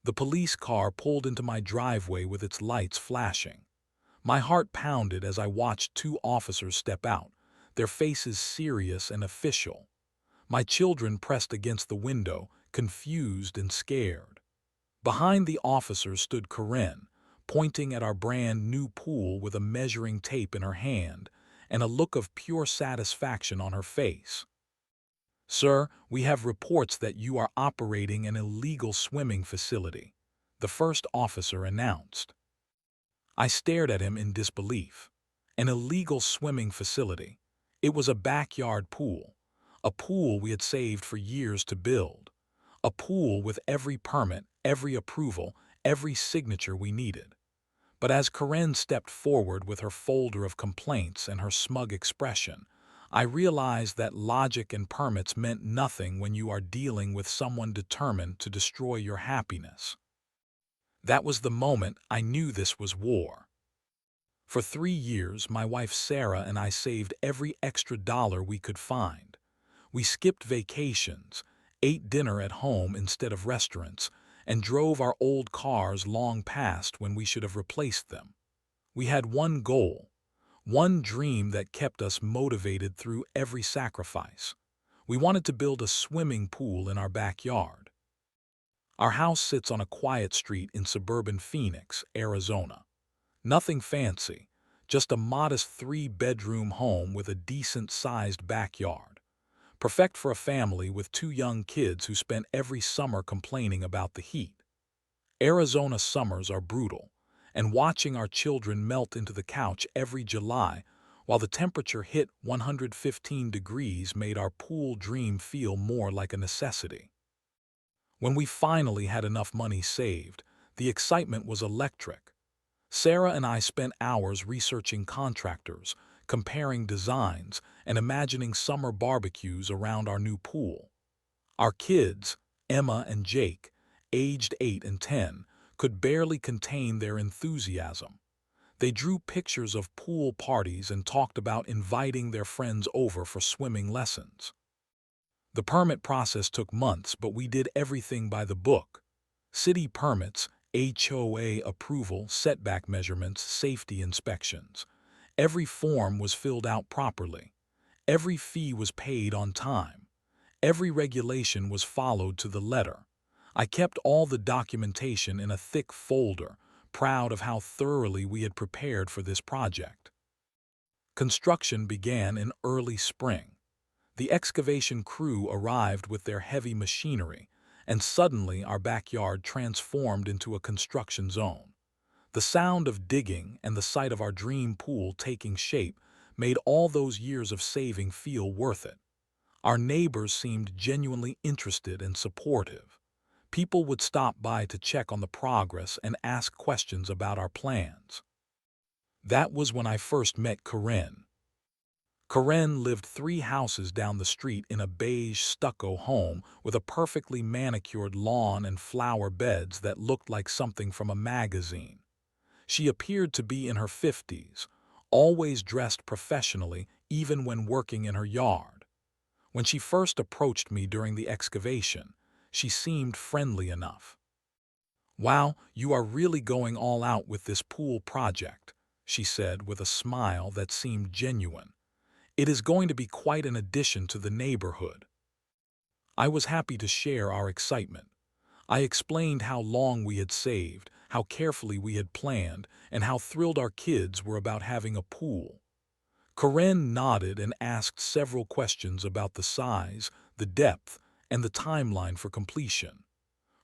The police car pulled into my driveway with its lights flashing. My heart pounded as I watched two officers step out, their faces serious and official. My children pressed against the window, confused and scared. Behind the officers stood Corinne, pointing at our brand new pool with a measuring tape in her hand and a look of pure satisfaction on her face. "Sir, we have reports that you are operating an illegal swimming facility," the first officer announced. I stared at him in disbelief. An illegal swimming facility. It was a backyard pool. A pool we had saved for years to build. A pool with every permit, every approval, every signature we needed. But as Corinne stepped forward with her folder of complaints and her smug expression, I realized that logic and permits meant nothing when you are dealing with someone determined to destroy your happiness. That was the moment I knew this was war. For 3 years, my wife Sarah and I saved every extra dollar we could find. We skipped vacations, ate dinner at home instead of restaurants, and drove our old cars long past when we should have replaced them. We had one goal, one dream that kept us motivated through every sacrifice. We wanted to build a swimming pool in our backyard. Our house sits on a quiet street in suburban Phoenix, Arizona. Nothing fancy, just a modest 3-bedroom home with a decent-sized backyard. Perfect for a family with 2 young kids who spent every summer complaining about the heat. Arizona summers are brutal, and watching our children melt into the couch every July while the temperature hit 115 degrees made our pool dream feel more like a necessity. When we finally had enough money saved, the excitement was electric. Sarah and I spent hours researching contractors, comparing designs, and imagining summer barbecues around our new pool. Our kids, Emma and Jake, aged 8 and 10, could barely contain their enthusiasm. They drew pictures of pool parties and talked about inviting their friends over for swimming lessons. The permit process took months, but we did everything by the book. City permits, HOA approval, setback measurements, safety inspections. Every form was filled out properly. Every fee was paid on time. Every regulation was followed to the letter. I kept all the documentation in a thick folder, proud of how thoroughly we had prepared for this project. Construction began in early spring. The excavation crew arrived with their heavy machinery, and suddenly our backyard transformed into a construction zone. The sound of digging and the sight of our dream pool taking shape made all those years of saving feel worth it. Our neighbors seemed genuinely interested and supportive. People would stop by to check on the progress and ask questions about our plans. That was when I first met Corinne. Corinne lived 3 houses down the street in a beige stucco home with a perfectly manicured lawn and flower beds that looked like something from a magazine. She appeared to be in her 50s, always dressed professionally even when working in her yard. When she first approached me during the excavation, she seemed friendly enough. "Wow, you are really going all out with this pool project," she said with a smile that seemed genuine. "It is going to be quite an addition to the neighborhood." I was happy to share our excitement. I explained how long we had saved, how carefully we had planned, and how thrilled our kids were about having a pool. Corinne nodded and asked several questions about the size, the depth, and the timeline for completion.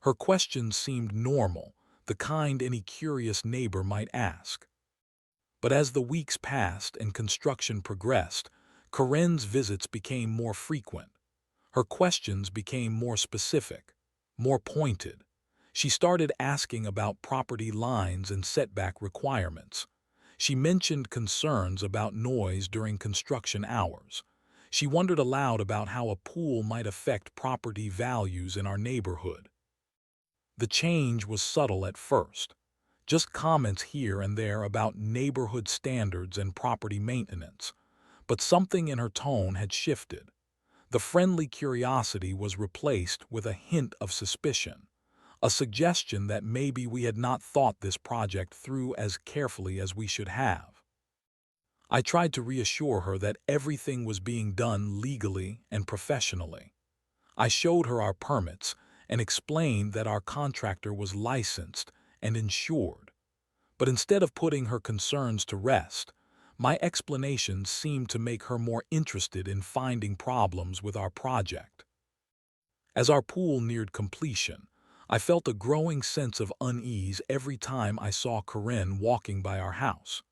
Her questions seemed normal, the kind any curious neighbor might ask. But as the weeks passed and construction progressed, Corinne's visits became more frequent. Her questions became more specific, more pointed. She started asking about property lines and setback requirements. She mentioned concerns about noise during construction hours. She wondered aloud about how a pool might affect property values in our neighborhood. The change was subtle at first, just comments here and there about neighborhood standards and property maintenance. But something in her tone had shifted. The friendly curiosity was replaced with a hint of suspicion. a suggestion that maybe we had not thought this project through as carefully as we should have. I tried to reassure her that everything was being done legally and professionally. I showed her our permits and explained that our contractor was licensed and insured. But instead of putting her concerns to rest, my explanations seemed to make her more interested in finding problems with our project. As our pool neared completion, I felt a growing sense of unease every time I saw Corinne walking by our house.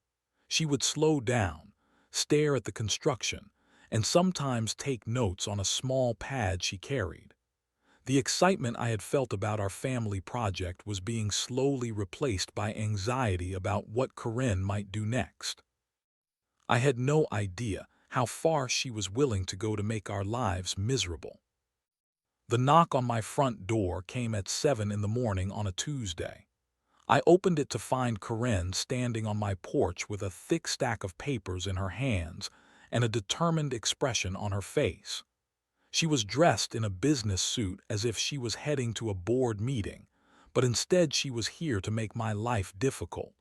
She would slow down, stare at the construction, and sometimes take notes on a small pad she carried. The excitement I had felt about our family project was being slowly replaced by anxiety about what Corinne might do next. I had no idea how far she was willing to go to make our lives miserable. The knock on my front door came at 7 in the morning on a Tuesday. I opened it to find Corinne standing on my porch with a thick stack of papers in her hands and a determined expression on her face. She was dressed in a business suit as if she was heading to a board meeting, but instead she was here to make my life difficult.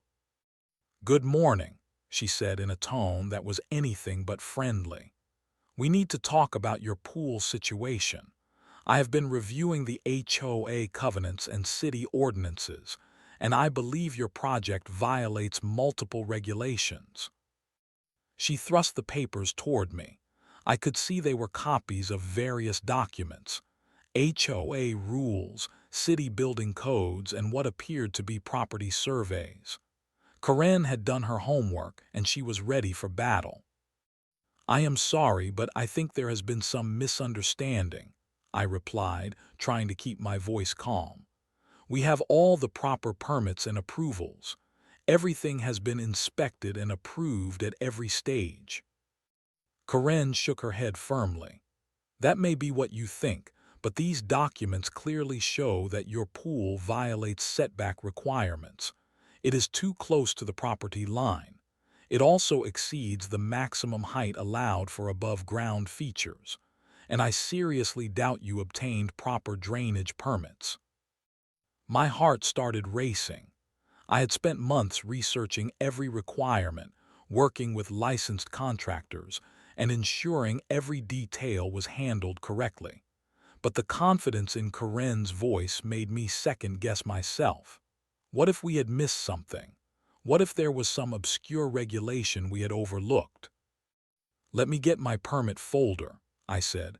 "Good morning," she said in a tone that was anything but friendly. "We need to talk about your pool situation. I have been reviewing the HOA covenants and city ordinances, and I believe your project violates multiple regulations." She thrust the papers toward me. I could see they were copies of various documents: HOA rules, city building codes, and what appeared to be property surveys. Corinne had done her homework, and she was ready for battle. "I am sorry, but I think there has been some misunderstanding," I replied, trying to keep my voice calm. "We have all the proper permits and approvals. Everything has been inspected and approved at every stage." Corinne shook her head firmly. "That may be what you think, but these documents clearly show that your pool violates setback requirements. It is too close to the property line. It also exceeds the maximum height allowed for above-ground features, and I seriously doubt you obtained proper drainage permits." My heart started racing. I had spent months researching every requirement, working with licensed contractors, and ensuring every detail was handled correctly. But the confidence in Corinne's voice made me second-guess myself. What if we had missed something? What if there was some obscure regulation we had overlooked? "Let me get my permit folder," I said.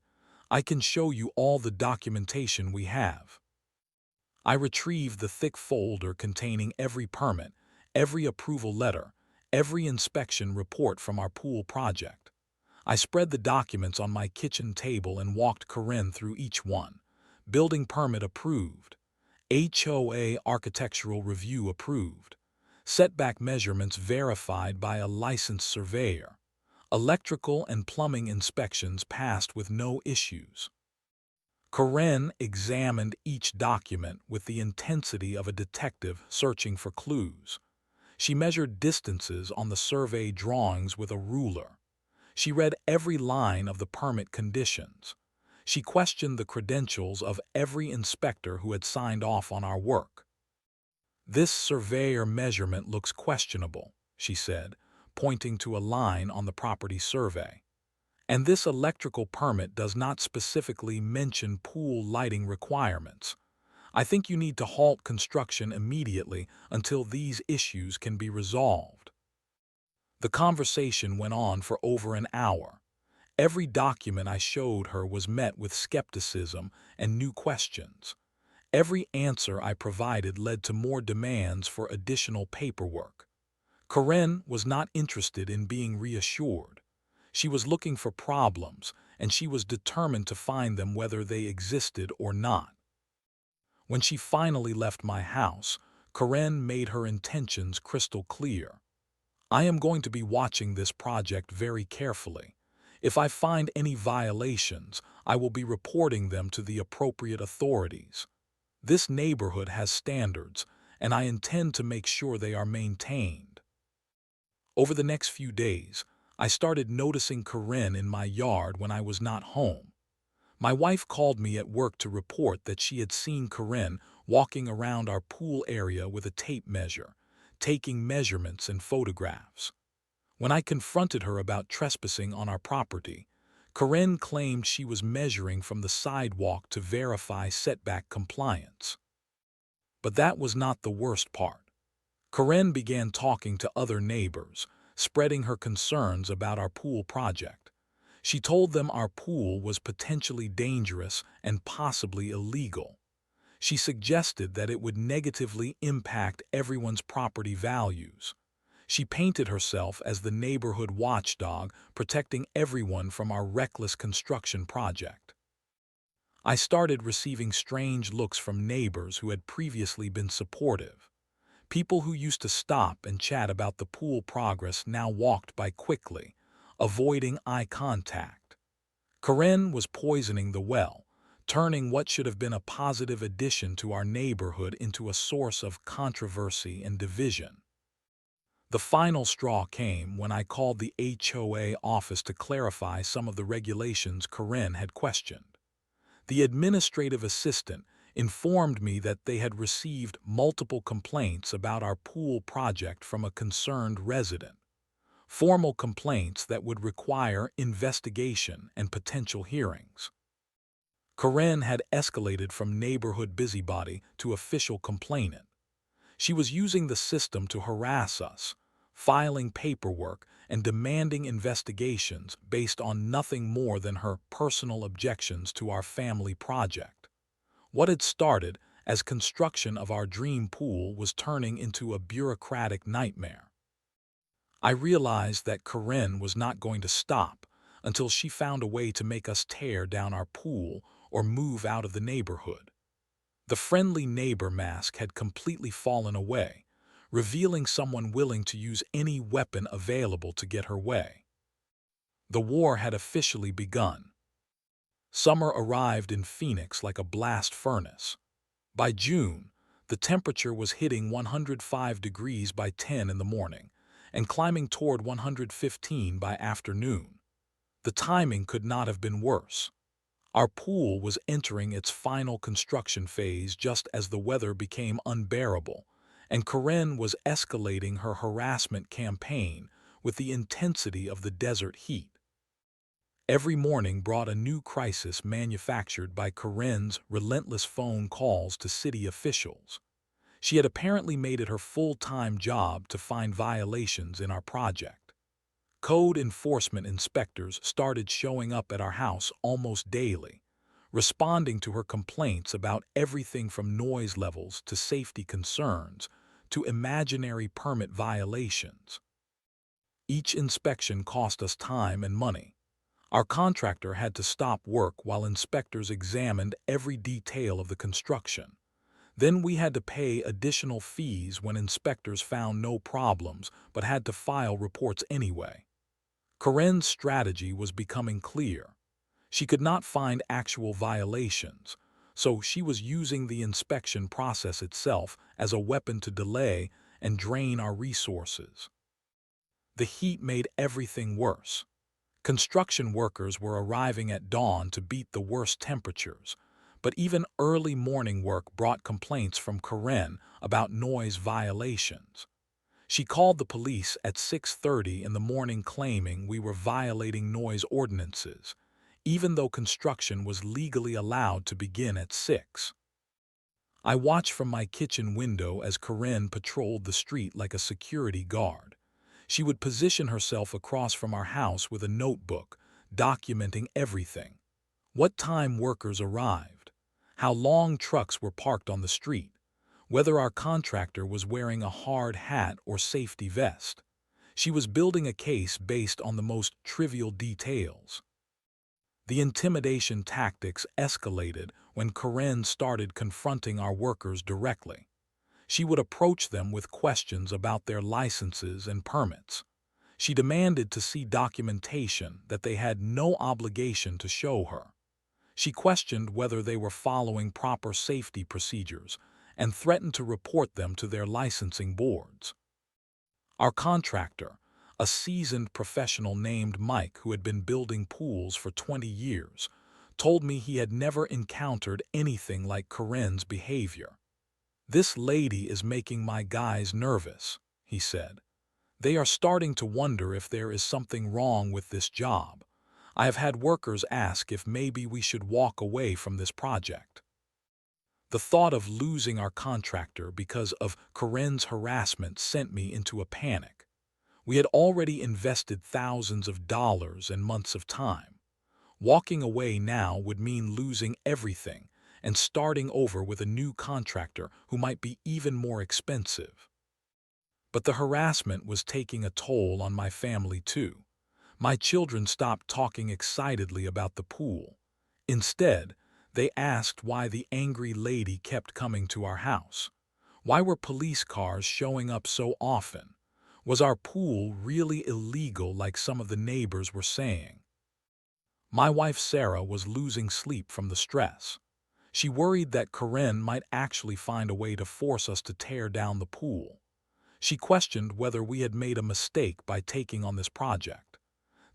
"I can show you all the documentation we have." I retrieved the thick folder containing every permit, every approval letter, every inspection report from our pool project. I spread the documents on my kitchen table and walked Corinne through each one. Building permit approved. HOA architectural review approved. Setback measurements verified by a licensed surveyor. Electrical and plumbing inspections passed with no issues. Corinne examined each document with the intensity of a detective searching for clues. She measured distances on the survey drawings with a ruler. She read every line of the permit conditions. She questioned the credentials of every inspector who had signed off on our work. "This surveyor measurement looks questionable," she said, pointing to a line on the property survey. "And this electrical permit does not specifically mention pool lighting requirements. I think you need to halt construction immediately until these issues can be resolved." The conversation went on for over an hour. Every document I showed her was met with skepticism and new questions. Every answer I provided led to more demands for additional paperwork. Corinne was not interested in being reassured. She was looking for problems, and she was determined to find them whether they existed or not. When she finally left my house, Corinne made her intentions crystal clear. "I am going to be watching this project very carefully. If I find any violations, I will be reporting them to the appropriate authorities. This neighborhood has standards, and I intend to make sure they are maintained." Over the next few days, I started noticing Corinne in my yard when I was not home. My wife called me at work to report that she had seen Corinne walking around our pool area with a tape measure, taking measurements and photographs. When I confronted her about trespassing on our property, Corinne claimed she was measuring from the sidewalk to verify setback compliance. But that was not the worst part. Corinne began talking to other neighbors, spreading her concerns about our pool project. She told them our pool was potentially dangerous and possibly illegal. She suggested that it would negatively impact everyone's property values. She painted herself as the neighborhood watchdog, protecting everyone from our reckless construction project. I started receiving strange looks from neighbors who had previously been supportive. People who used to stop and chat about the pool progress now walked by quickly, avoiding eye contact. Corinne was poisoning the well, turning what should have been a positive addition to our neighborhood into a source of controversy and division. The final straw came when I called the HOA office to clarify some of the regulations Corinne had questioned. The administrative assistant informed me that they had received multiple complaints about our pool project from a concerned resident. Formal complaints that would require investigation and potential hearings. Corinne had escalated from neighborhood busybody to official complainant. She was using the system to harass us, filing paperwork and demanding investigations based on nothing more than her personal objections to our family project. What had started as construction of our dream pool was turning into a bureaucratic nightmare. I realized that Corinne was not going to stop until she found a way to make us tear down our pool or move out of the neighborhood. The friendly neighbor mask had completely fallen away, revealing someone willing to use any weapon available to get her way. The war had officially begun. Summer arrived in Phoenix like a blast furnace. By June, the temperature was hitting 105 degrees by 10 in the morning and climbing toward 115 by afternoon. The timing could not have been worse. Our pool was entering its final construction phase just as the weather became unbearable, and Corinne was escalating her harassment campaign with the intensity of the desert heat. Every morning brought a new crisis manufactured by Corinne's relentless phone calls to city officials. She had apparently made it her full-time job to find violations in our project. Code enforcement inspectors started showing up at our house almost daily, responding to her complaints about everything from noise levels to safety concerns to imaginary permit violations. Each inspection cost us time and money. Our contractor had to stop work while inspectors examined every detail of the construction. Then we had to pay additional fees when inspectors found no problems but had to file reports anyway. Corinne's strategy was becoming clear. She could not find actual violations, so she was using the inspection process itself as a weapon to delay and drain our resources. The heat made everything worse. Construction workers were arriving at dawn to beat the worst temperatures, but even early morning work brought complaints from Corinne about noise violations. She called the police at 6:30 in the morning claiming we were violating noise ordinances, even though construction was legally allowed to begin at 6. I watched from my kitchen window as Corinne patrolled the street like a security guard. She would position herself across from our house with a notebook, documenting everything. What time workers arrived, how long trucks were parked on the street, whether our contractor was wearing a hard hat or safety vest. She was building a case based on the most trivial details. The intimidation tactics escalated when Corinne started confronting our workers directly. She would approach them with questions about their licenses and permits. She demanded to see documentation that they had no obligation to show her. She questioned whether they were following proper safety procedures and threatened to report them to their licensing boards. Our contractor, a seasoned professional named Mike who had been building pools for 20 years, told me he had never encountered anything like Corinne's behavior. "This lady is making my guys nervous," he said. "They are starting to wonder if there is something wrong with this job. I have had workers ask if maybe we should walk away from this project." The thought of losing our contractor because of Corinne's harassment sent me into a panic. We had already invested thousands of dollars and months of time. Walking away now would mean losing everything and starting over with a new contractor who might be even more expensive. But the harassment was taking a toll on my family too. My children stopped talking excitedly about the pool. Instead, they asked why the angry lady kept coming to our house. Why were police cars showing up so often? Was our pool really illegal like some of the neighbors were saying? My wife Sarah was losing sleep from the stress. She worried that Corinne might actually find a way to force us to tear down the pool. She questioned whether we had made a mistake by taking on this project.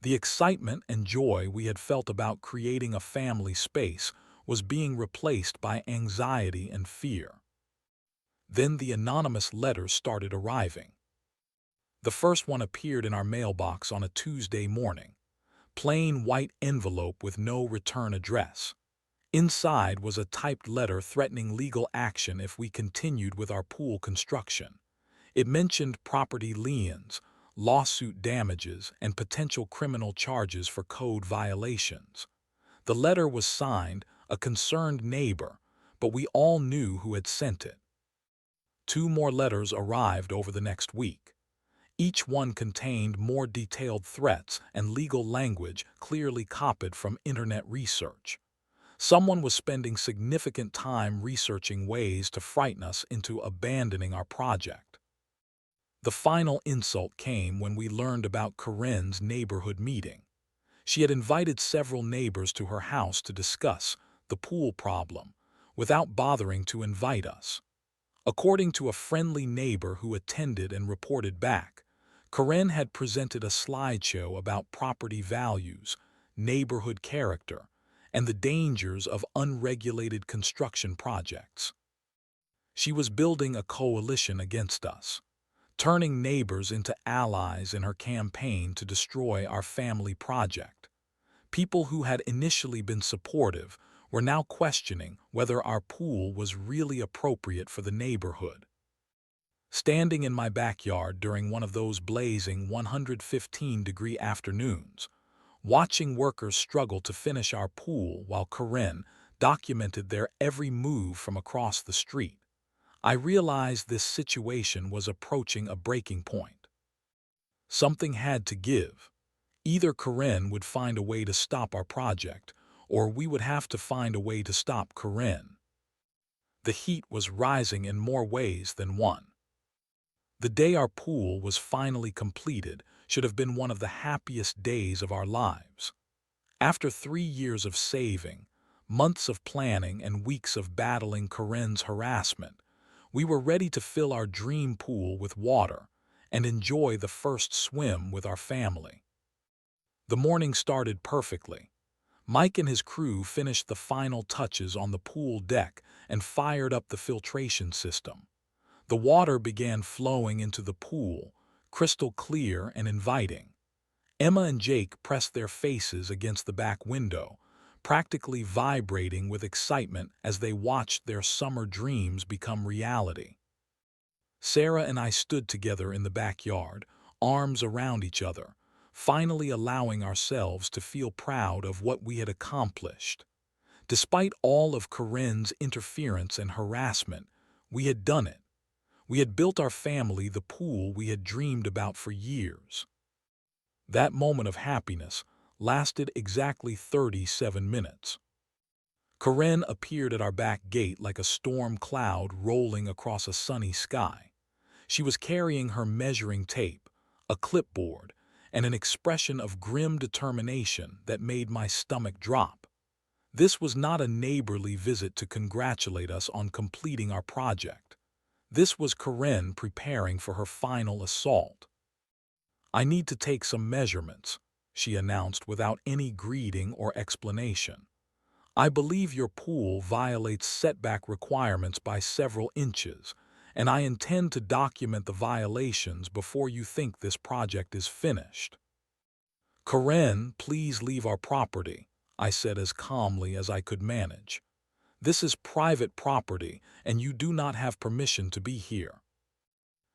The excitement and joy we had felt about creating a family space was being replaced by anxiety and fear. Then the anonymous letters started arriving. The first one appeared in our mailbox on a Tuesday morning. Plain white envelope with no return address. Inside was a typed letter threatening legal action if we continued with our pool construction. It mentioned property liens, lawsuit damages, and potential criminal charges for code violations. The letter was signed, a concerned neighbor, but we all knew who had sent it. Two more letters arrived over the next week. Each one contained more detailed threats and legal language clearly copied from internet research. Someone was spending significant time researching ways to frighten us into abandoning our project. The final insult came when we learned about Corinne's neighborhood meeting. She had invited several neighbors to her house to discuss the pool problem, without bothering to invite us. According to a friendly neighbor who attended and reported back, Corinne had presented a slideshow about property values, neighborhood character, and the dangers of unregulated construction projects. She was building a coalition against us, turning neighbors into allies in her campaign to destroy our family project. People who had initially been supportive were now questioning whether our pool was really appropriate for the neighborhood. Standing in my backyard during one of those blazing 115-degree afternoons, watching workers struggle to finish our pool while Corinne documented their every move from across the street, I realized this situation was approaching a breaking point. Something had to give. Either Corinne would find a way to stop our project, or we would have to find a way to stop Corinne. The heat was rising in more ways than one. The day our pool was finally completed should have been one of the happiest days of our lives. After 3 years of saving, months of planning, and weeks of battling Corinne's harassment, we were ready to fill our dream pool with water and enjoy the first swim with our family. The morning started perfectly. Mike and his crew finished the final touches on the pool deck and fired up the filtration system. The water began flowing into the pool, crystal clear and inviting. Emma and Jake pressed their faces against the back window, practically vibrating with excitement as they watched their summer dreams become reality. Sarah and I stood together in the backyard, arms around each other, finally allowing ourselves to feel proud of what we had accomplished. Despite all of Corinne's interference and harassment, we had done it. We had built our family the pool we had dreamed about for years. That moment of happiness lasted exactly 37 minutes. Corinne appeared at our back gate like a storm cloud rolling across a sunny sky. She was carrying her measuring tape, a clipboard, and an expression of grim determination that made my stomach drop. This was not a neighborly visit to congratulate us on completing our project. This was Corinne preparing for her final assault. "I need to take some measurements," she announced without any greeting or explanation. I believe your pool violates setback requirements by several inches, and I intend to document the violations before you think this project is finished. Karen, please leave our property, I said as calmly as I could manage. This is private property, and you do not have permission to be here.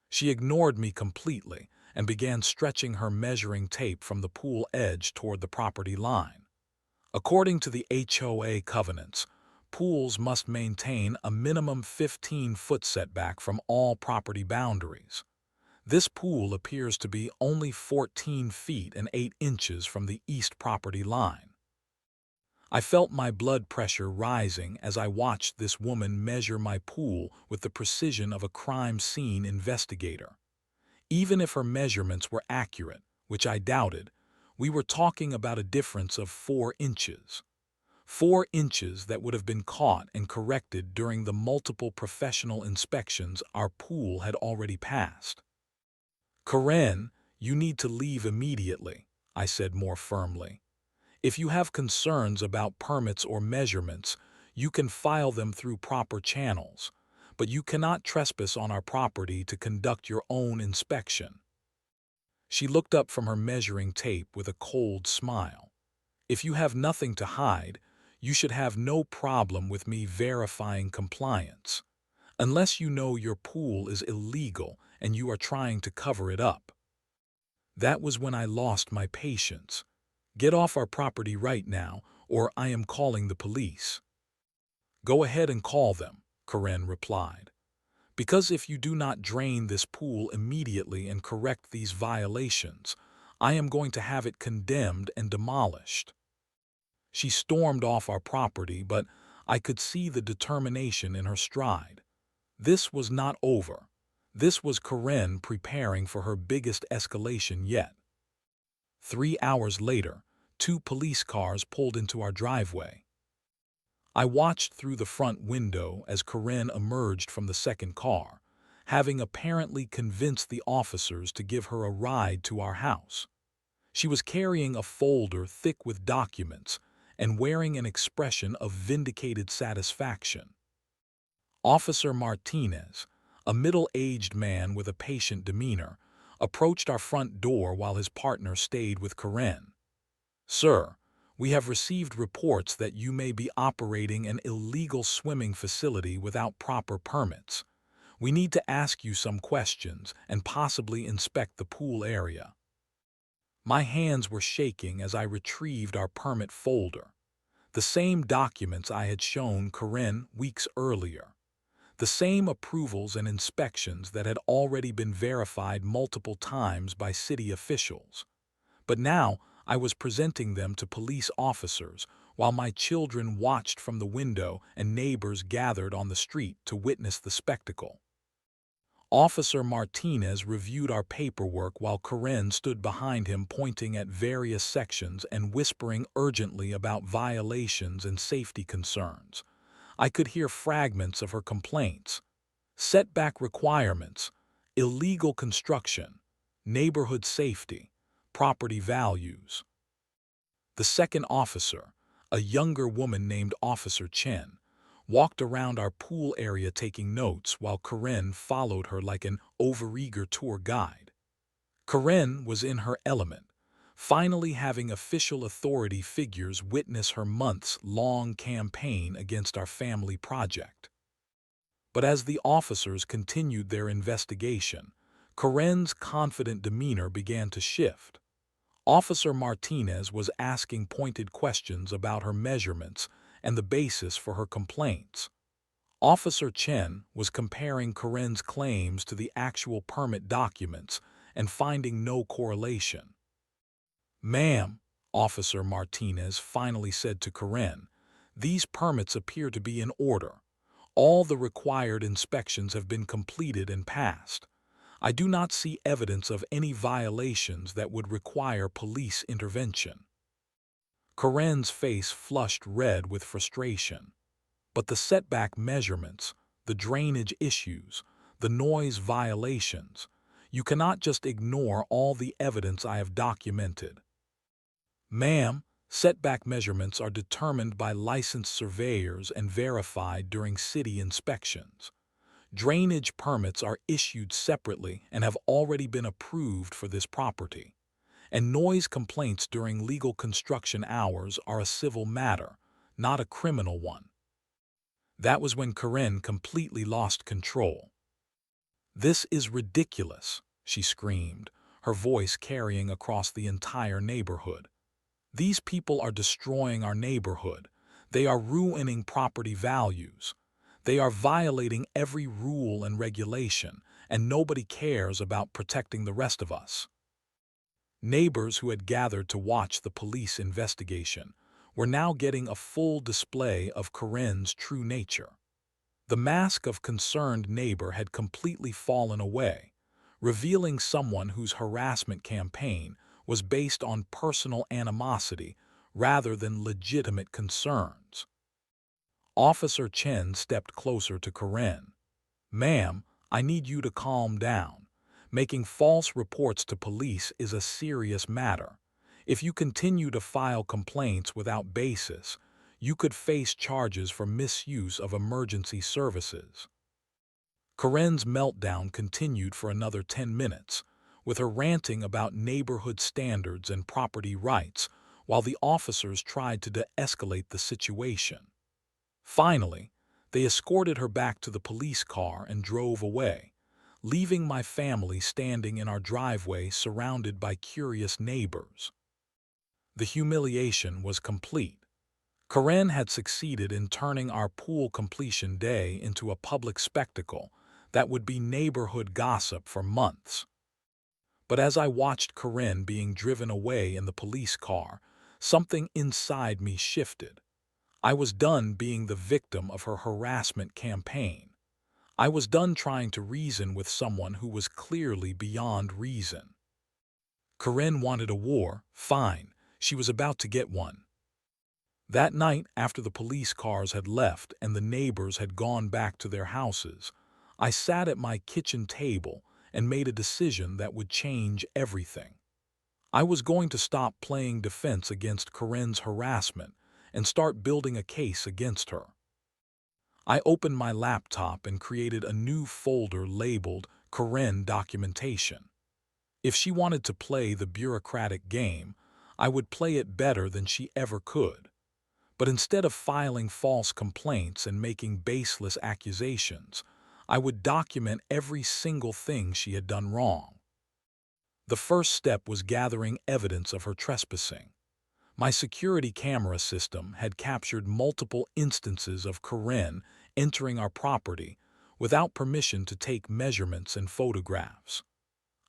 She ignored me completely and began stretching her measuring tape from the pool edge toward the property line. According to the HOA covenants, pools must maintain a minimum 15-foot setback from all property boundaries. This pool appears to be only 14 feet and 8 inches from the east property line. I felt my blood pressure rising as I watched this woman measure my pool with the precision of a crime scene investigator. Even if her measurements were accurate, which I doubted, we were talking about a difference of 4 inches. 4 inches that would have been caught and corrected during the multiple professional inspections our pool had already passed. Karen, you need to leave immediately, I said more firmly. If you have concerns about permits or measurements, you can file them through proper channels, but you cannot trespass on our property to conduct your own inspection. She looked up from her measuring tape with a cold smile. If you have nothing to hide, you should have no problem with me verifying compliance, unless you know your pool is illegal and you are trying to cover it up. That was when I lost my patience. Get off our property right now, or I am calling the police. Go ahead and call them, Karen replied. Because if you do not drain this pool immediately and correct these violations, I am going to have it condemned and demolished. She stormed off our property, but I could see the determination in her stride. This was not over. This was Karen preparing for her biggest escalation yet. 3 hours later, 2 police cars pulled into our driveway. I watched through the front window as Karen emerged from the second car, having apparently convinced the officers to give her a ride to our house. She was carrying a folder thick with documents and wearing an expression of vindicated satisfaction. Officer Martinez, a middle-aged man with a patient demeanor, approached our front door while his partner stayed with Karen. Sir, we have received reports that you may be operating an illegal swimming facility without proper permits. We need to ask you some questions and possibly inspect the pool area. My hands were shaking as I retrieved our permit folder, the same documents I had shown Karen weeks earlier. The same approvals and inspections that had already been verified multiple times by city officials. But now I was presenting them to police officers while my children watched from the window and neighbors gathered on the street to witness the spectacle. Officer Martinez reviewed our paperwork while Karen stood behind him pointing at various sections and whispering urgently about violations and safety concerns. I could hear fragments of her complaints: setback requirements, illegal construction, neighborhood safety, property values. The second officer, a younger woman named Officer Chen, walked around our pool area taking notes while Karen followed her like an overeager tour guide. Karen was in her element, finally having official authority figures witness her months-long campaign against our family project. But as the officers continued their investigation, Karen's confident demeanor began to shift. Officer Martinez was asking pointed questions about her measurements and the basis for her complaints. Officer Chen was comparing Karen's claims to the actual permit documents and finding no correlation. "Ma'am," Officer Martinez finally said to Karen, "these permits appear to be in order. All the required inspections have been completed and passed. I do not see evidence of any violations that would require police intervention." Karen's face flushed red with frustration. But the setback measurements, the drainage issues, the noise violations, you cannot just ignore all the evidence I have documented. "Ma'am," Setback measurements are determined by licensed surveyors and verified during city inspections. Drainage permits are issued separately and have already been approved for this property. And noise complaints during legal construction hours are a civil matter, not a criminal one. That was when Corinne completely lost control. "This is ridiculous," she screamed, her voice carrying across the entire neighborhood. "These people are destroying our neighborhood. They are ruining property values. They are violating every rule and regulation, and nobody cares about protecting the rest of us." Neighbors who had gathered to watch the police investigation were now getting a full display of Corinne's true nature. The mask of concerned neighbor had completely fallen away, revealing someone whose harassment campaign was based on personal animosity rather than legitimate concerns. Officer Chen stepped closer to Corinne. "Ma'am, I need you to calm down. Making false reports to police is a serious matter. If you continue to file complaints without basis, you could face charges for misuse of emergency services." Corinne's meltdown continued for another 10 minutes, with her ranting about neighborhood standards and property rights, while the officers tried to de-escalate the situation. Finally, they escorted her back to the police car and drove away, leaving my family standing in our driveway surrounded by curious neighbors. The humiliation was complete. Corinne had succeeded in turning our pool completion day into a public spectacle that would be neighborhood gossip for months. But as I watched Corinne being driven away in the police car, something inside me shifted. I was done being the victim of her harassment campaign. I was done trying to reason with someone who was clearly beyond reason. Corinne wanted a war, fine, she was about to get one. That night, after the police cars had left and the neighbors had gone back to their houses, I sat at my kitchen table and made a decision that would change everything. I was going to stop playing defense against Corinne's harassment and start building a case against her. I opened my laptop and created a new folder labeled Corinne Documentation. If she wanted to play the bureaucratic game, I would play it better than she ever could. But instead of filing false complaints and making baseless accusations, I would document every single thing she had done wrong. The first step was gathering evidence of her trespassing. My security camera system had captured multiple instances of Corinne entering our property without permission to take measurements and photographs.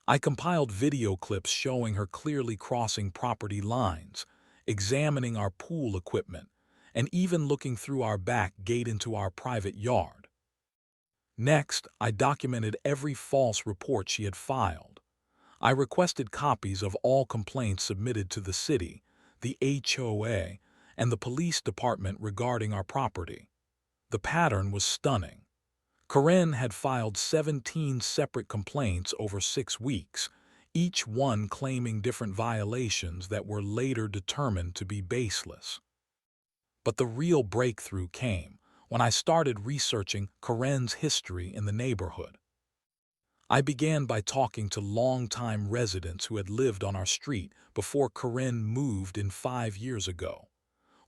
I compiled video clips showing her clearly crossing property lines, examining our pool equipment, and even looking through our back gate into our private yard. Next, I documented every false report she had filed. I requested copies of all complaints submitted to the city, the HOA, and the police department regarding our property. The pattern was stunning. Corinne had filed 17 separate complaints over 6 weeks, each one claiming different violations that were later determined to be baseless. But the real breakthrough came when I started researching Corinne's history in the neighborhood. I began by talking to longtime residents who had lived on our street before Corinne moved in 5 years ago.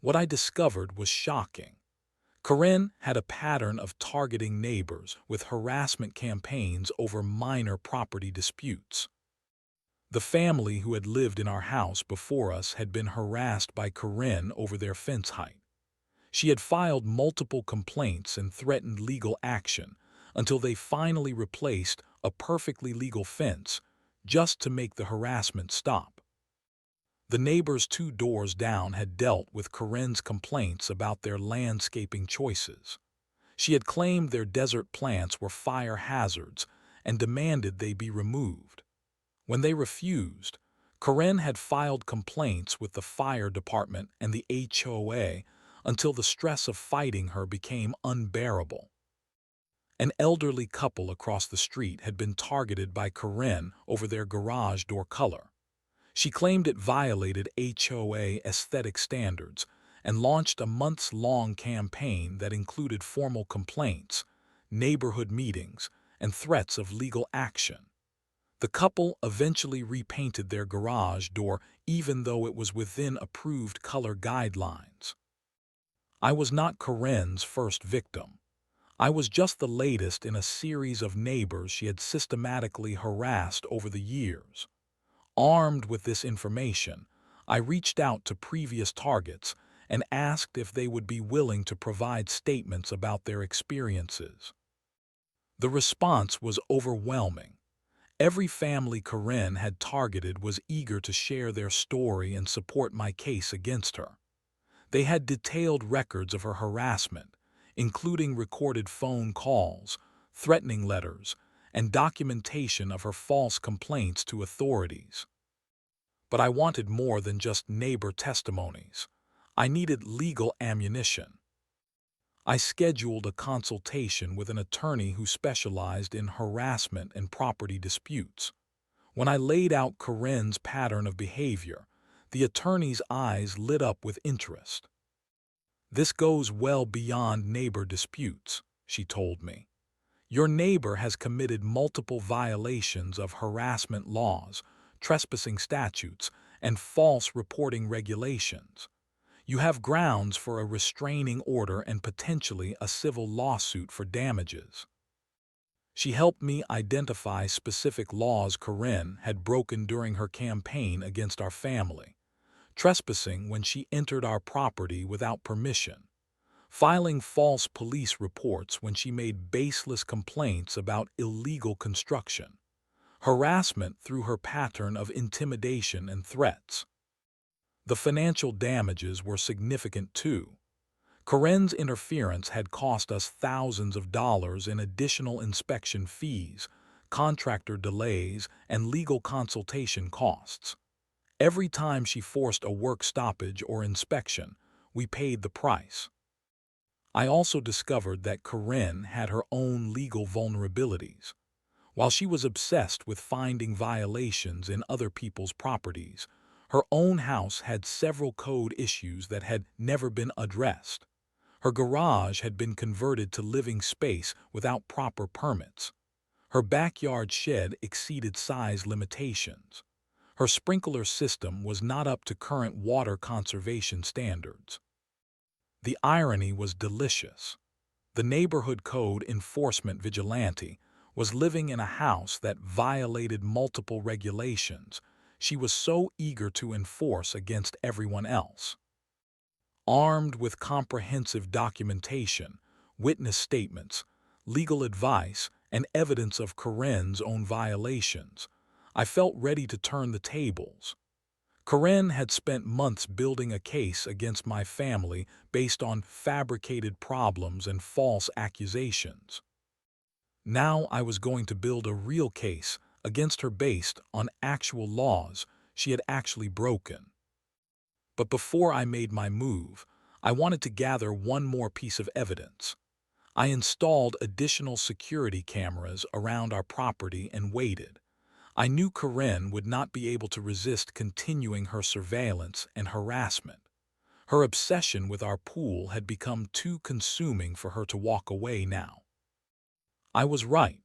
What I discovered was shocking. Corinne had a pattern of targeting neighbors with harassment campaigns over minor property disputes. The family who had lived in our house before us had been harassed by Corinne over their fence height. She had filed multiple complaints and threatened legal action until they finally replaced a perfectly legal fence just to make the harassment stop. The neighbors 2 doors down had dealt with Corinne's complaints about their landscaping choices. She had claimed their desert plants were fire hazards and demanded they be removed. When they refused, Corinne had filed complaints with the fire department and the HOA until the stress of fighting her became unbearable. An elderly couple across the street had been targeted by Corinne over their garage door color. She claimed it violated HOA aesthetic standards and launched a months-long campaign that included formal complaints, neighborhood meetings, and threats of legal action. The couple eventually repainted their garage door even though it was within approved color guidelines. I was not Corinne's first victim. I was just the latest in a series of neighbors she had systematically harassed over the years. Armed with this information, I reached out to previous targets and asked if they would be willing to provide statements about their experiences. The response was overwhelming. Every family Corinne had targeted was eager to share their story and support my case against her. They had detailed records of her harassment, including recorded phone calls, threatening letters, and documentation of her false complaints to authorities. But I wanted more than just neighbor testimonies. I needed legal ammunition. I scheduled a consultation with an attorney who specialized in harassment and property disputes. When I laid out Corinne's pattern of behavior, the attorney's eyes lit up with interest. "This goes well beyond neighbor disputes," she told me. "Your neighbor has committed multiple violations of harassment laws, trespassing statutes, and false reporting regulations. You have grounds for a restraining order and potentially a civil lawsuit for damages." She helped me identify specific laws Corinne had broken during her campaign against our family: trespassing when she entered our property without permission, filing false police reports when she made baseless complaints about illegal construction, harassment through her pattern of intimidation and threats. The financial damages were significant too. Corinne's interference had cost us thousands of dollars in additional inspection fees, contractor delays, and legal consultation costs. Every time she forced a work stoppage or inspection, we paid the price. I also discovered that Corinne had her own legal vulnerabilities. While she was obsessed with finding violations in other people's properties, her own house had several code issues that had never been addressed. Her garage had been converted to living space without proper permits. Her backyard shed exceeded size limitations. Her sprinkler system was not up to current water conservation standards. The irony was delicious. The neighborhood code enforcement vigilante was living in a house that violated multiple regulations she was so eager to enforce against everyone else. Armed with comprehensive documentation, witness statements, legal advice, and evidence of Corinne's own violations, I felt ready to turn the tables. Corinne had spent months building a case against my family based on fabricated problems and false accusations. Now I was going to build a real case against her based on actual laws she had actually broken. But before I made my move, I wanted to gather one more piece of evidence. I installed additional security cameras around our property and waited. I knew Corinne would not be able to resist continuing her surveillance and harassment. Her obsession with our pool had become too consuming for her to walk away now. I was right.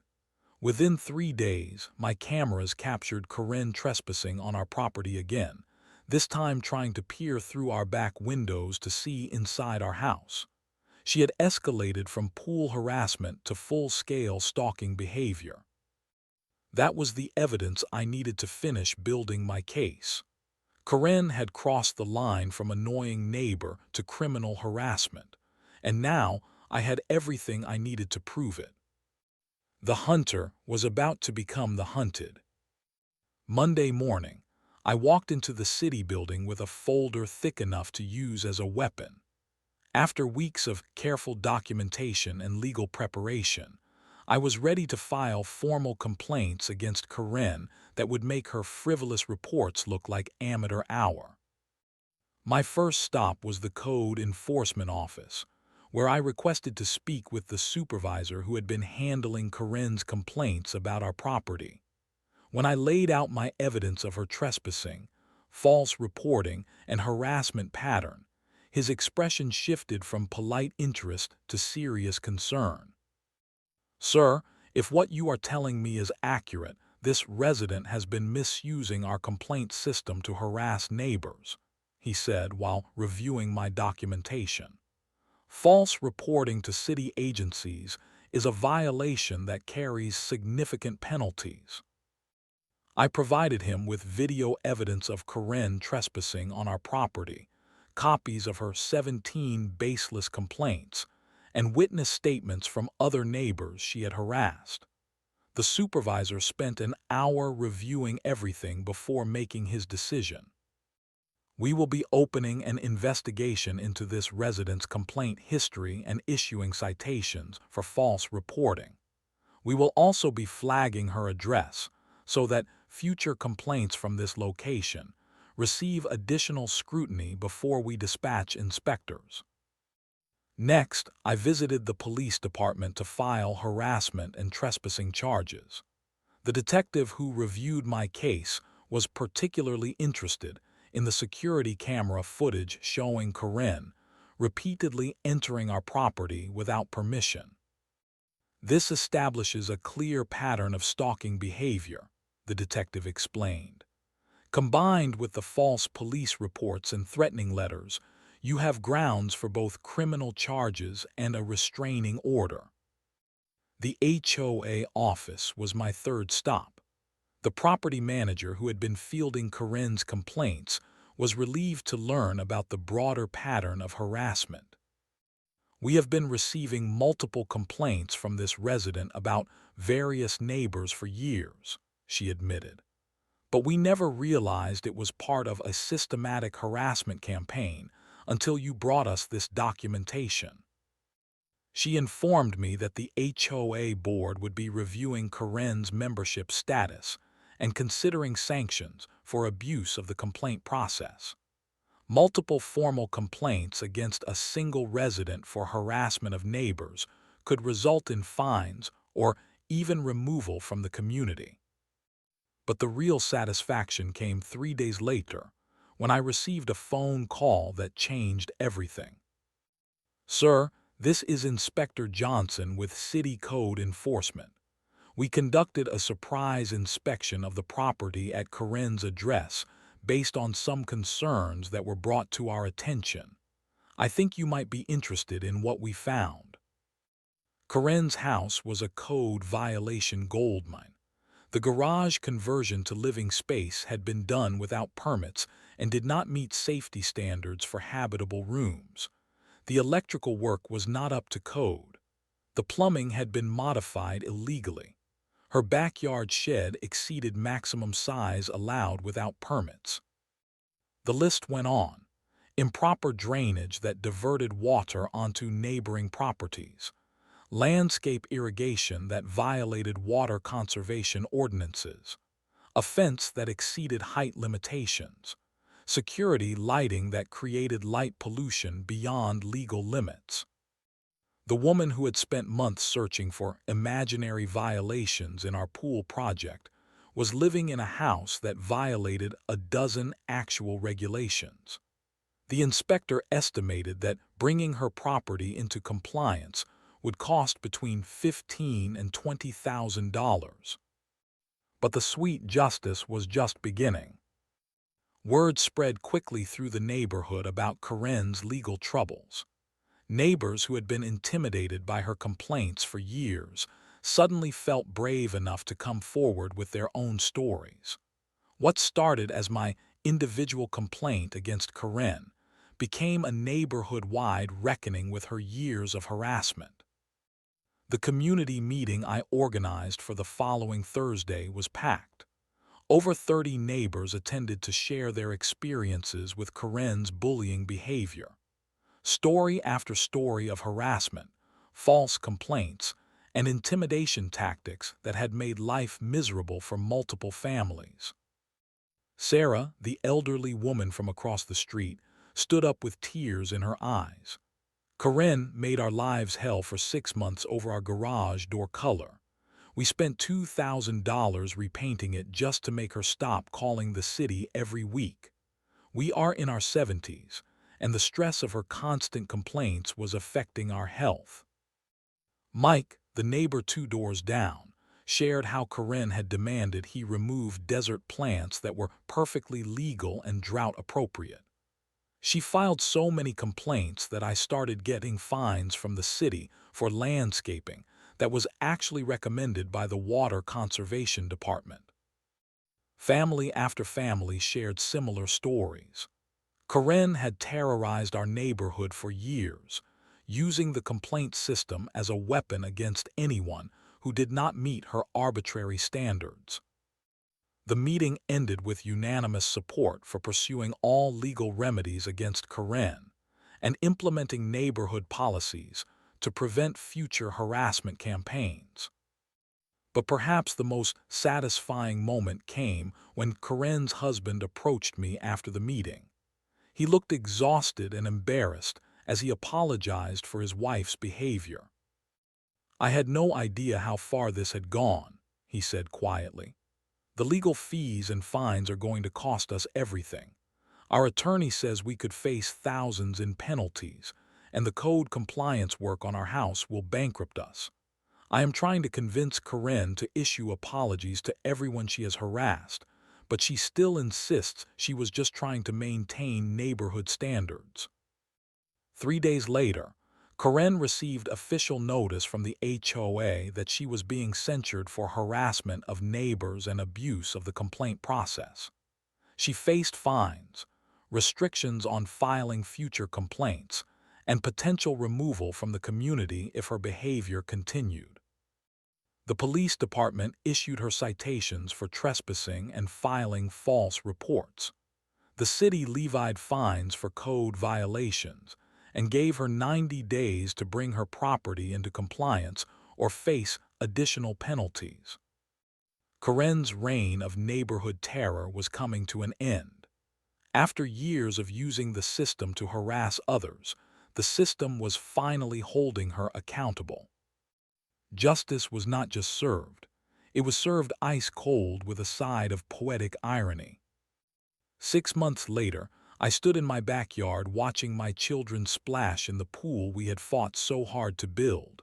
Within 3 days, my cameras captured Corinne trespassing on our property again, this time trying to peer through our back windows to see inside our house. She had escalated from pool harassment to full-scale stalking behavior. That was the evidence I needed to finish building my case. Corinne had crossed the line from annoying neighbor to criminal harassment, and now I had everything I needed to prove it. The hunter was about to become the hunted. Monday morning, I walked into the city building with a folder thick enough to use as a weapon. After weeks of careful documentation and legal preparation, I was ready to file formal complaints against Corinne that would make her frivolous reports look like amateur hour. My first stop was the Code Enforcement Office, where I requested to speak with the supervisor who had been handling Corinne's complaints about our property. When I laid out my evidence of her trespassing, false reporting, and harassment pattern, his expression shifted from polite interest to serious concern. "Sir, if what you are telling me is accurate, this resident has been misusing our complaint system to harass neighbors," he said while reviewing my documentation. False reporting to city agencies is a violation that carries significant penalties. I provided him with video evidence of Karen trespassing on our property, copies of her 17 baseless complaints, and witness statements from other neighbors she had harassed. The supervisor spent an hour reviewing everything before making his decision. "We will be opening an investigation into this resident's complaint history and issuing citations for false reporting. We will also be flagging her address so that future complaints from this location receive additional scrutiny before we dispatch inspectors." Next, I visited the police department to file harassment and trespassing charges. The detective who reviewed my case was particularly interested in the security camera footage showing Karen repeatedly entering our property without permission. "This establishes a clear pattern of stalking behavior," the detective explained. "Combined with the false police reports and threatening letters, you have grounds for both criminal charges and a restraining order." The HOA office was my third stop. The property manager who had been fielding Karen's complaints was relieved to learn about the broader pattern of harassment. "We have been receiving multiple complaints from this resident about various neighbors for years," she admitted. "But we never realized it was part of a systematic harassment campaign until you brought us this documentation." She informed me that the HOA board would be reviewing Karen's membership status and considering sanctions for abuse of the complaint process. Multiple formal complaints against a single resident for harassment of neighbors could result in fines or even removal from the community. But the real satisfaction came 3 days later, when I received a phone call that changed everything. "Sir, this is Inspector Johnson with City Code Enforcement. We conducted a surprise inspection of the property at Karen's address based on some concerns that were brought to our attention. I think you might be interested in what we found." Karen's house was a code violation goldmine. The garage conversion to living space had been done without permits and did not meet safety standards for habitable rooms. The electrical work was not up to code. The plumbing had been modified illegally. Her backyard shed exceeded maximum size allowed without permits. The list went on. Improper drainage that diverted water onto neighboring properties. Landscape irrigation that violated water conservation ordinances. A fence that exceeded height limitations. Security lighting that created light pollution beyond legal limits. The woman who had spent months searching for imaginary violations in our pool project was living in a house that violated a dozen actual regulations. The inspector estimated that bringing her property into compliance would cost between $15,000 and $20,000. But the sweet justice was just beginning. Word spread quickly through the neighborhood about Karen's legal troubles. Neighbors who had been intimidated by her complaints for years suddenly felt brave enough to come forward with their own stories. What started as my individual complaint against Karen became a neighborhood-wide reckoning with her years of harassment. The community meeting I organized for the following Thursday was packed. Over 30 neighbors attended to share their experiences with Karen's bullying behavior. Story after story of harassment, false complaints, and intimidation tactics that had made life miserable for multiple families. Sarah, the elderly woman from across the street, stood up with tears in her eyes. "Karen made our lives hell for 6 months over our garage door color. We spent $2,000 repainting it just to make her stop calling the city every week. We are in our 70s, and the stress of her constant complaints was affecting our health. Mike, the neighbor 2 doors down, shared how Corinne had demanded he remove desert plants that were perfectly legal and drought-appropriate. She filed so many complaints that I started getting fines from the city for landscaping that was actually recommended by the Water Conservation Department. Family after family shared similar stories. Corinne had terrorized our neighborhood for years, using the complaint system as a weapon against anyone who did not meet her arbitrary standards. The meeting ended with unanimous support for pursuing all legal remedies against Corinne and implementing neighborhood policies to prevent future harassment campaigns. But perhaps the most satisfying moment came when Corinne's husband approached me after the meeting. He looked exhausted and embarrassed as he apologized for his wife's behavior. "I had no idea how far this had gone," he said quietly. "The legal fees and fines are going to cost us everything. Our attorney says we could face thousands in penalties, and the code compliance work on our house will bankrupt us. I am trying to convince Corinne to issue apologies to everyone she has harassed, but she still insists she was just trying to maintain neighborhood standards." 3 days later, Corinne received official notice from the HOA that she was being censured for harassment of neighbors and abuse of the complaint process. She faced fines, restrictions on filing future complaints, and potential removal from the community if her behavior continued. The police department issued her citations for trespassing and filing false reports. The city levied fines for code violations and gave her 90 days to bring her property into compliance or face additional penalties. Corinne's reign of neighborhood terror was coming to an end. After years of using the system to harass others, the system was finally holding her accountable. Justice was not just served, it was served ice cold with a side of poetic irony. 6 months later, I stood in my backyard watching my children splash in the pool we had fought so hard to build.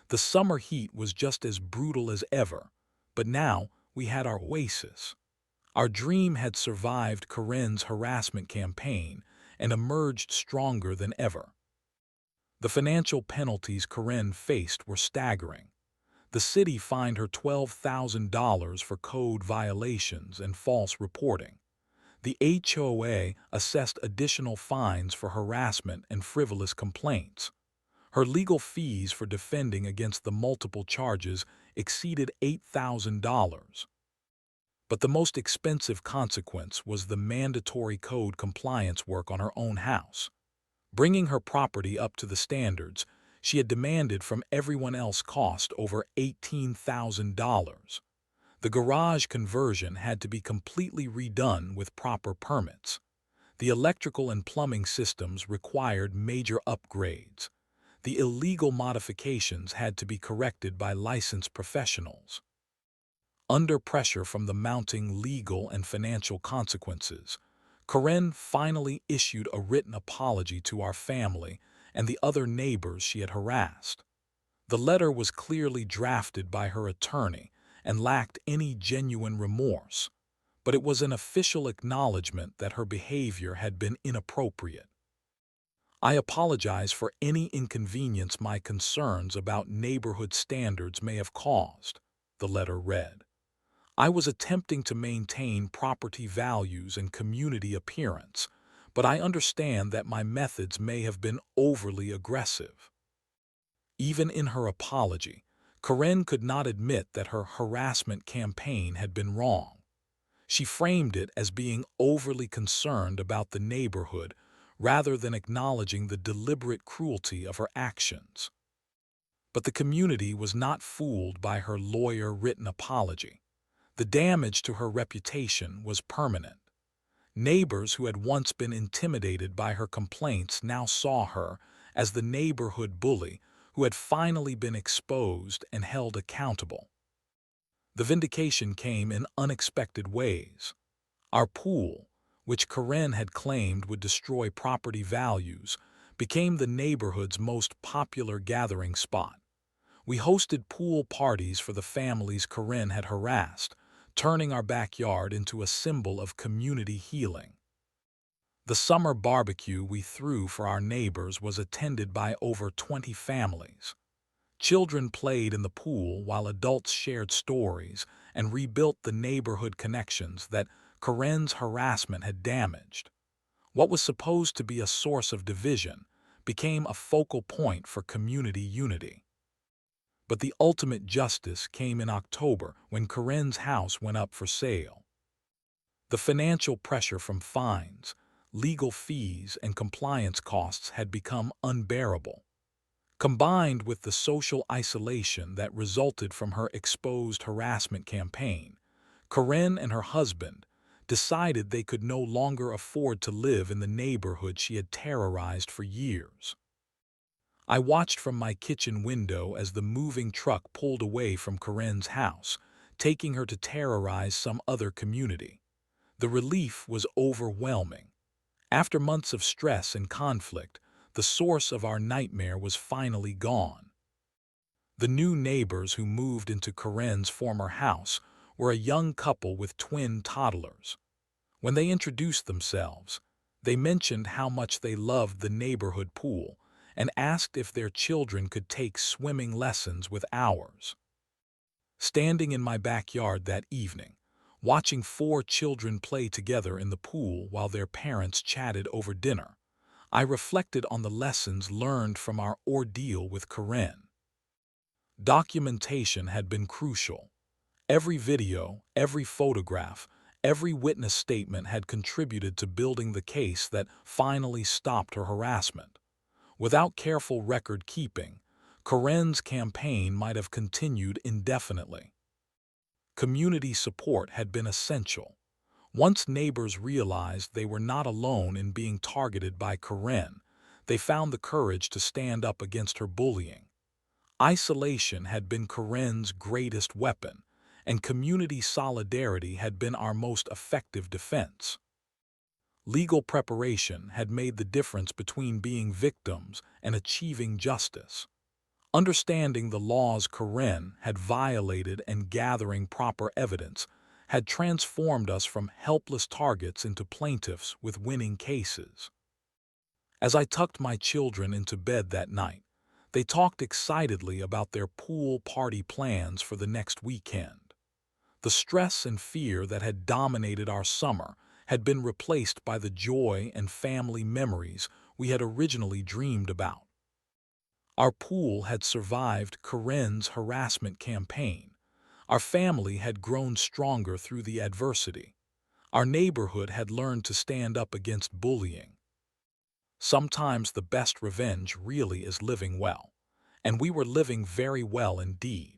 The summer heat was just as brutal as ever, but now we had our oasis. Our dream had survived Corinne's harassment campaign and emerged stronger than ever. The financial penalties Corinne faced were staggering. The city fined her $12,000 for code violations and false reporting. The HOA assessed additional fines for harassment and frivolous complaints. Her legal fees for defending against the multiple charges exceeded $8,000. But the most expensive consequence was the mandatory code compliance work on her own house. Bringing her property up to the standards she had demanded from everyone else cost over $18,000. The garage conversion had to be completely redone with proper permits. The electrical and plumbing systems required major upgrades. The illegal modifications had to be corrected by licensed professionals. Under pressure from the mounting legal and financial consequences, Corinne finally issued a written apology to our family and the other neighbors she had harassed. The letter was clearly drafted by her attorney and lacked any genuine remorse, but it was an official acknowledgement that her behavior had been inappropriate. "I apologize for any inconvenience my concerns about neighborhood standards may have caused," the letter read. "I was attempting to maintain property values and community appearance, but I understand that my methods may have been overly aggressive." Even in her apology, Corinne could not admit that her harassment campaign had been wrong. She framed it as being overly concerned about the neighborhood rather than acknowledging the deliberate cruelty of her actions. But the community was not fooled by her lawyer-written apology. The damage to her reputation was permanent. Neighbors who had once been intimidated by her complaints now saw her as the neighborhood bully who had finally been exposed and held accountable. The vindication came in unexpected ways. Our pool, which Karen had claimed would destroy property values, became the neighborhood's most popular gathering spot. We hosted pool parties for the families Karen had harassed, turning our backyard into a symbol of community healing. The summer barbecue we threw for our neighbors was attended by over 20 families. Children played in the pool while adults shared stories and rebuilt the neighborhood connections that Karen's harassment had damaged. What was supposed to be a source of division became a focal point for community unity. But the ultimate justice came in October when Karen's house went up for sale. The financial pressure from fines, legal fees, and compliance costs had become unbearable. Combined with the social isolation that resulted from her exposed harassment campaign, Karen and her husband decided they could no longer afford to live in the neighborhood she had terrorized for years. I watched from my kitchen window as the moving truck pulled away from Karen's house, taking her to terrorize some other community. The relief was overwhelming. After months of stress and conflict, the source of our nightmare was finally gone. The new neighbors who moved into Karen's former house were a young couple with twin toddlers. When they introduced themselves, they mentioned how much they loved the neighborhood pool and asked if their children could take swimming lessons with ours. Standing in my backyard that evening, watching 4 children play together in the pool while their parents chatted over dinner, I reflected on the lessons learned from our ordeal with Karen. Documentation had been crucial. Every video, every photograph, every witness statement had contributed to building the case that finally stopped her harassment. Without careful record keeping, Karen's campaign might have continued indefinitely. Community support had been essential. Once neighbors realized they were not alone in being targeted by Karen, they found the courage to stand up against her bullying. Isolation had been Karen's greatest weapon, and community solidarity had been our most effective defense. Legal preparation had made the difference between being victims and achieving justice. Understanding the laws Karen had violated and gathering proper evidence had transformed us from helpless targets into plaintiffs with winning cases. As I tucked my children into bed that night, they talked excitedly about their pool party plans for the next weekend. The stress and fear that had dominated our summer had been replaced by the joy and family memories we had originally dreamed about. Our pool had survived Karen's harassment campaign. Our family had grown stronger through the adversity. Our neighborhood had learned to stand up against bullying. Sometimes the best revenge really is living well, and we were living very well indeed.